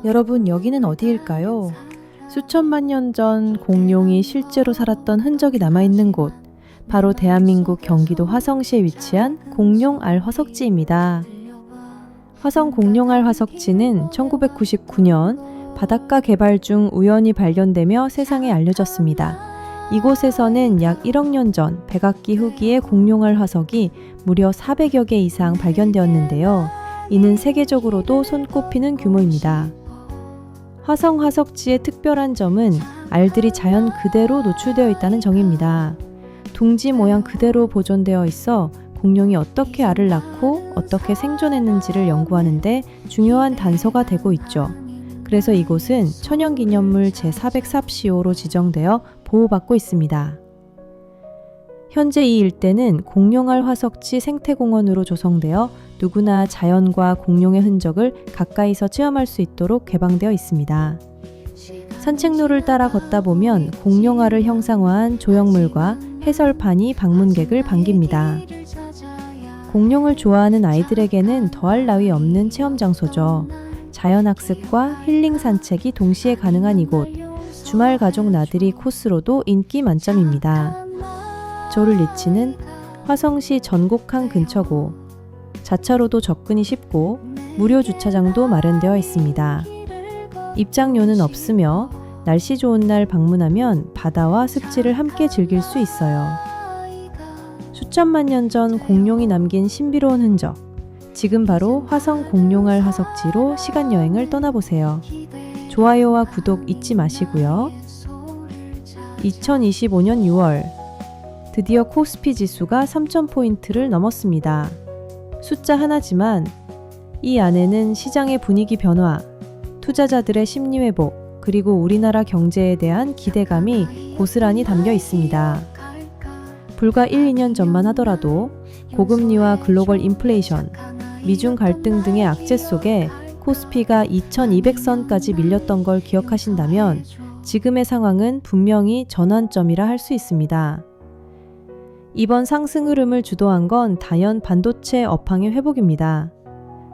여러분, 여기는 어디일까요? 수천만 년 전 공룡이 실제로 살았던 흔적이 남아있는 곳, 바로 대한민국 경기도 화성시에 위치한 공룡알 화석지입니다. 화성 공룡알 화석지는 1999년 바닷가 개발 중 우연히 발견되며 세상에 알려졌습니다. 이곳에서는 약 1억 년 전 백악기 후기의 공룡알 화석이 무려 400여 개 이상 발견되었는데요. 이는 세계적으로도 손꼽히는 규모입니다. 화성 화석지의 특별한 점은 알들이 자연 그대로 노출되어 있다는 점입니다. 둥지 모양 그대로 보존되어 있어 공룡이 어떻게 알을 낳고 어떻게 생존했는지를 연구하는 데 중요한 단서가 되고 있죠. 그래서 이곳은 천연기념물 제404시호로 지정되어 보호받고 있습니다. 현재 이 일대는 공룡알 화석지 생태공원으로 조성되어 누구나 자연과 공룡의 흔적을 가까이서 체험할 수 있도록 개방되어 있습니다. 산책로를 따라 걷다 보면 공룡알을 형상화한 조형물과 해설판이 방문객을 반깁니다. 공룡을 좋아하는 아이들에게는 더할 나위 없는 체험 장소죠. 자연학습과 힐링 산책이 동시에 가능한 이곳, 주말 가족 나들이 코스로도 인기 만점입니다. 조를 리치는 화성시 전곡항 근처고 자차로도 접근이 쉽고 무료 주차장도 마련되어 있습니다. 입장료는 없으며 날씨 좋은 날 방문하면 바다와 습지를 함께 즐길 수 있어요. 수천만 년 전 공룡이 남긴 신비로운 흔적, 지금 바로 화성 공룡알 화석지로 시간여행을 떠나보세요. 좋아요와 구독 잊지 마시고요. 2025년 6월 드디어 코스피 지수가 3,000포인트를 넘었습니다. 숫자 하나지만 이 안에는 시장의 분위기 변화, 투자자들의 심리 회복, 그리고 우리나라 경제에 대한 기대감이 고스란히 담겨 있습니다. 불과 1, 2년 전만 하더라도 고금리와 글로벌 인플레이션, 미중 갈등 등의 악재 속에 코스피가 2200선까지 밀렸던 걸 기억하신다면 지금의 상황은 분명히 전환점이라 할 수 있습니다. 이번 상승 흐름을 주도한 건 단연 반도체 업황의 회복입니다.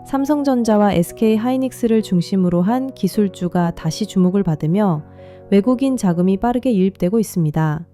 삼성전자와 SK하이닉스를 중심으로 한 기술주가 다시 주목을 받으며 외국인 자금이 빠르게 유입되고 있습니다.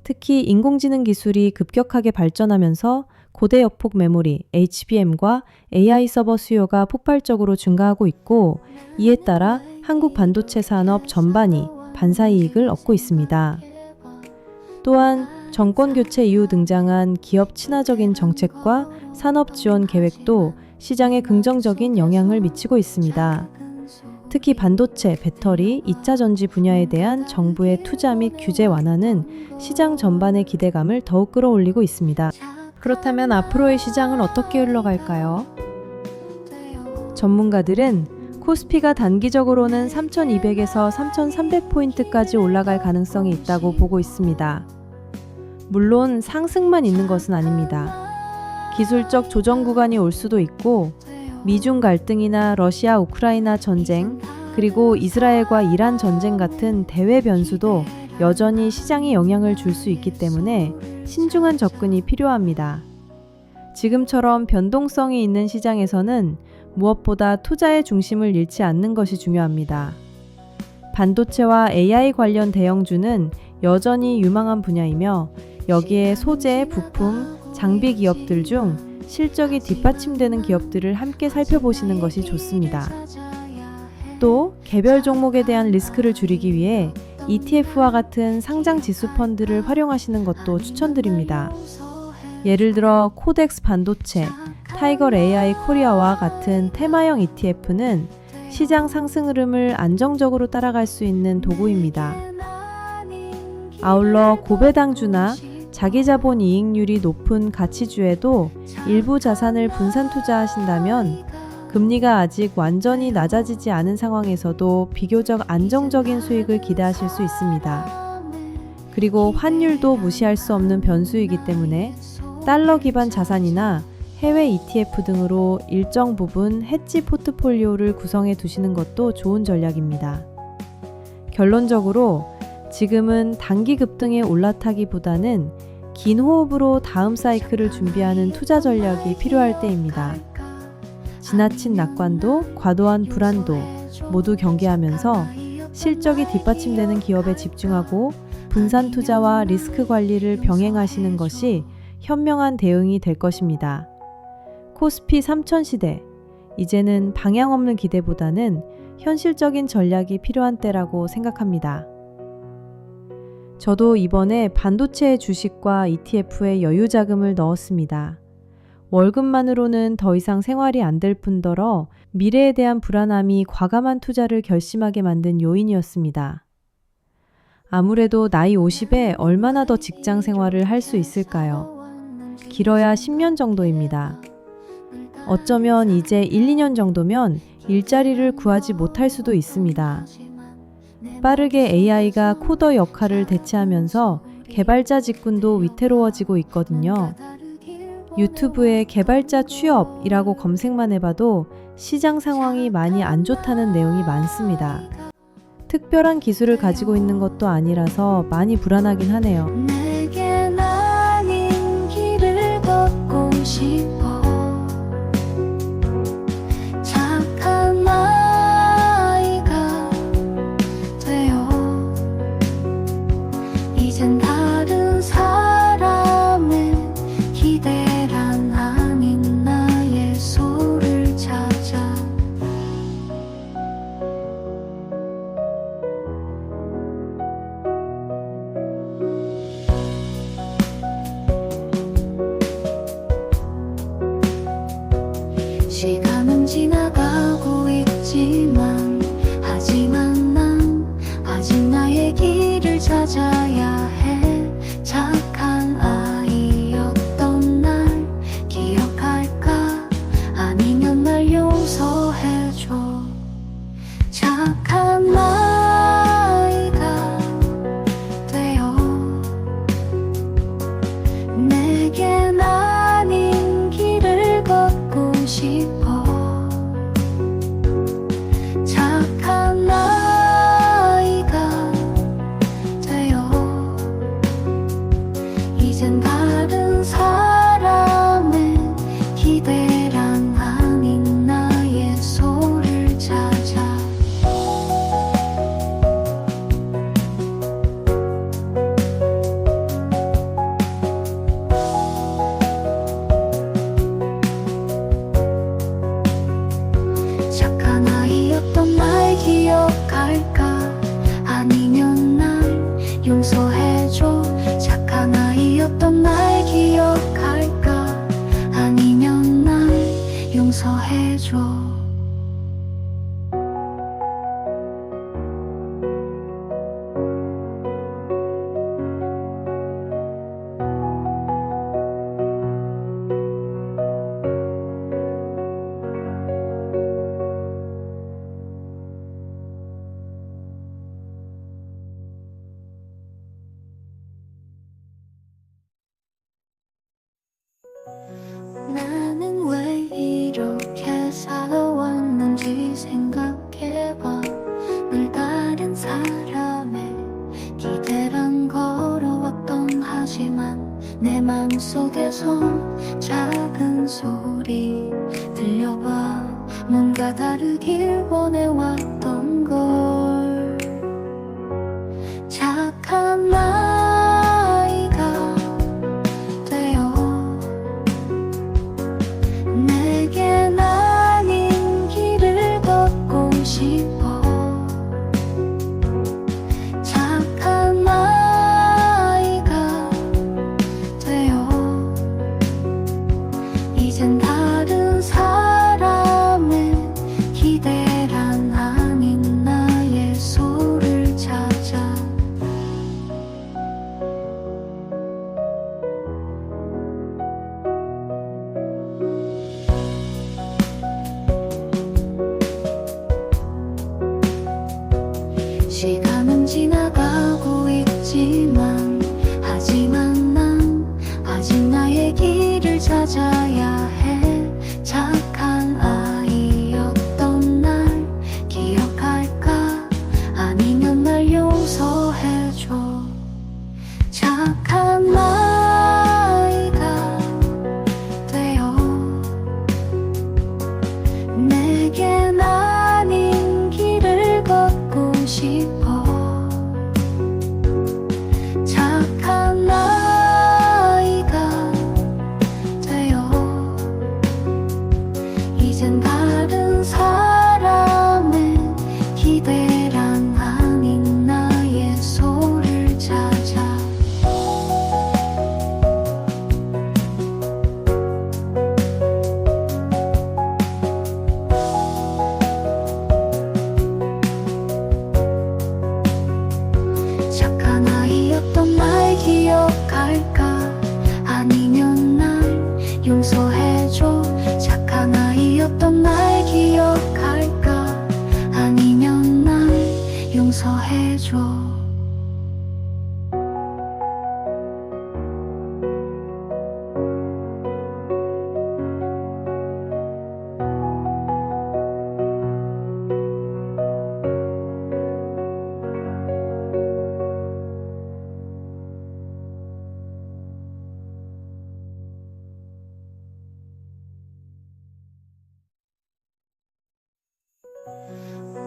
특히 인공지능 기술이 급격하게 발전하면서 고대 역폭 메모리 HBM과 AI 서버 수요가 폭발적으로 증가하고 있고, 이에 따라 한국 반도체 산업 전반이 반사이익을 얻고 있습니다. 또한 정권 교체 이후 등장한 기업 친화적인 정책과 산업 지원 계획도 시장에 긍정적인 영향을 미치고 있습니다. 특히 반도체, 배터리, 2차 전지 분야에 대한 정부의 투자 및 규제 완화는 시장 전반의 기대감을 더욱 끌어올리고 있습니다. 그렇다면 앞으로의 시장은 어떻게 흘러갈까요? 전문가들은 코스피가 단기적으로는 3,200에서 3,300포인트까지 올라갈 가능성이 있다고 보고 있습니다. 물론 상승만 있는 것은 아닙니다. 기술적 조정 구간이 올 수도 있고, 미중 갈등이나 러시아 우크라이나 전쟁, 그리고 이스라엘과 이란 전쟁 같은 대외 변수도 여전히 시장에 영향을 줄 수 있기 때문에 신중한 접근이 필요합니다. 지금처럼 변동성이 있는 시장에서는 무엇보다 투자의 중심을 잃지 않는 것이 중요합니다. 반도체와 AI 관련 대형주는 여전히 유망한 분야이며, 여기에 소재, 부품, 장비 기업들 중 실적이 뒷받침되는 기업들을 함께 살펴보시는 것이 좋습니다. 또 개별 종목에 대한 리스크를 줄이기 위해 ETF와 같은 상장 지수 펀드를 활용하시는 것도 추천드립니다. 예를 들어 코덱스 반도체, 타이거 AI 코리아와 같은 테마형 ETF는 시장 상승 흐름을 안정적으로 따라갈 수 있는 도구입니다. 아울러 고배당주나 자기자본 이익률이 높은 가치주에도 일부 자산을 분산 투자하신다면 금리가 아직 완전히 낮아지지 않은 상황에서도 비교적 안정적인 수익을 기대하실 수 있습니다. 그리고 환율도 무시할 수 없는 변수이기 때문에 달러 기반 자산이나 해외 ETF 등으로 일정 부분 해지 포트폴리오를 구성해 두시는 것도 좋은 전략입니다. 결론적으로 지금은 단기 급등에 올라타기보다는 긴 호흡으로 다음 사이클을 준비하는 투자 전략이 필요할 때입니다. 지나친 낙관도, 과도한 불안도, 모두 경계하면서 실적이 뒷받침되는 기업에 집중하고 분산 투자와 리스크 관리를 병행하시는 것이 현명한 대응이 될 것입니다. 코스피 3000 시대, 이제는 방향 없는 기대보다는 현실적인 전략이 필요한 때라고 생각합니다. 저도 이번에 반도체 주식과 ETF에 여유 자금을 넣었습니다. 월급만으로는 더 이상 생활이 안 될 뿐더러 미래에 대한 불안함이 과감한 투자를 결심하게 만든 요인이었습니다. 아무래도 나이 50에 얼마나 더 직장 생활을 할 수 있을까요? 길어야 10년 정도입니다. 어쩌면 이제 1, 2년 정도면 일자리를 구하지 못할 수도 있습니다. 빠르게 AI가 코더 역할을 대체하면서 개발자 직군도 위태로워지고 있거든요. 유튜브에 개발자 취업이라고 검색만 해봐도 시장 상황이 많이 안 좋다는 내용이 많습니다. 특별한 기술을 가지고 있는 것도 아니라서 많이 불안하긴 하네요. 내겐 아닌 길을 걷고 싶어. 착한 아이가 되어 이젠 다른 사람의 기대란 아닌 나의 소를 찾아. 시간은 지나가고 있지만 하지만 난 아직 나의 길을 찾아야 해. 착한 아이였던 날 기억할까? 아니면 날 용서해줘. 착한 아이가 되어 내겐 아닌 길을 걷고 싶어. 착한 아이가 되어 이젠 다른 사람의 기대란 아닌 나의 소를 찾아. 착한 아이였던 날 기억할까? 아니면 날 용서해줘. 착한 아이였던 날 기억할까? 아니면 날 용서해줘. 나는 왜 이렇게 살아왔는지 생각해봐. 늘 다른 사람의 기대란 걸어왔던 하지만 내 맘속에선 작은 소리 들려봐. 뭔가 다르길 원해왔던 걸. 착한 아이가 되어 내겐 아닌 길을 걷고 싶어. 착한 아이가 되어 이젠 다른 사람의 기대란 아닌 나의 소를 찾아. 시간은 지나가고 있지만 하지만 난 아직 나의 길을 찾아야 해. 착한 아이였던 날 기억할까? 아니면 날 용서해줘. 착한 아이가 되어 내겐 아닌 길 용서해줘. 착한 아이였던 날 기억할까? 아니면 날 용서해줘.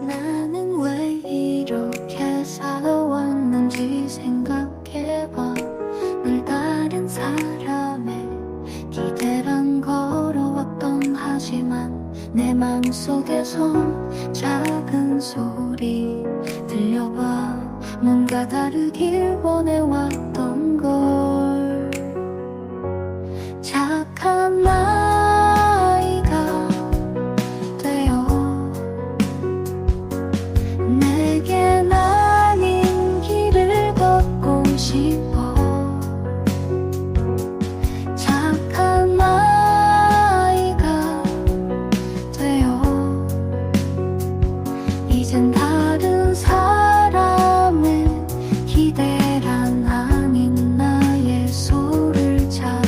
나는 왜 이렇게 살아왔는지 생각해봐. 늘 다른 사람의 기대랑 걸어왔던 하지만 내 맘속에선 작은 소리 들려봐. 뭔가 다르길 원해왔던 걸. 착한 아이가 되어 내겐 아닌 길을 걷고 싶어. 착한 아이가 되어 이젠 다른 사람의 기대란 아닌 나의 소를 찾아.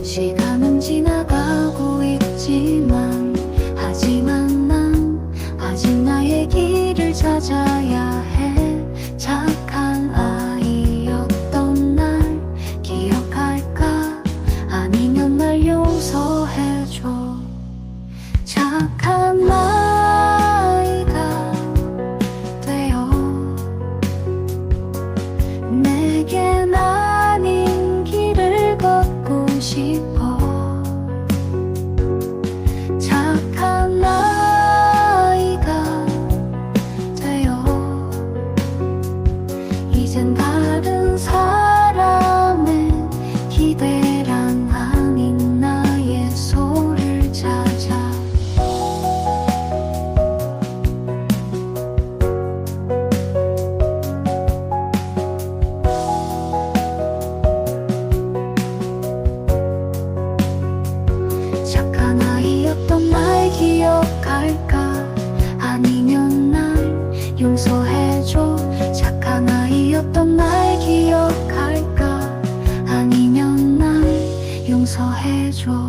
시간은 지나가고 있지만 하지만 난 아직 나의 길을 찾아야 해. 착한 아이였던 날 기억할까? 아니면 날 용서해줘. 착한 아이가 되어 내겐 아닌 길을 걷고 싶어. 착한 아이가 되어 이젠 다른 사람의 기대란 아닌 나의 소를 찾아. 착한 아이였던 날 기억할까? 아니면 날 용서해줘. 착한 아이였던 날 기억할까? 아니면 날 용서해줘.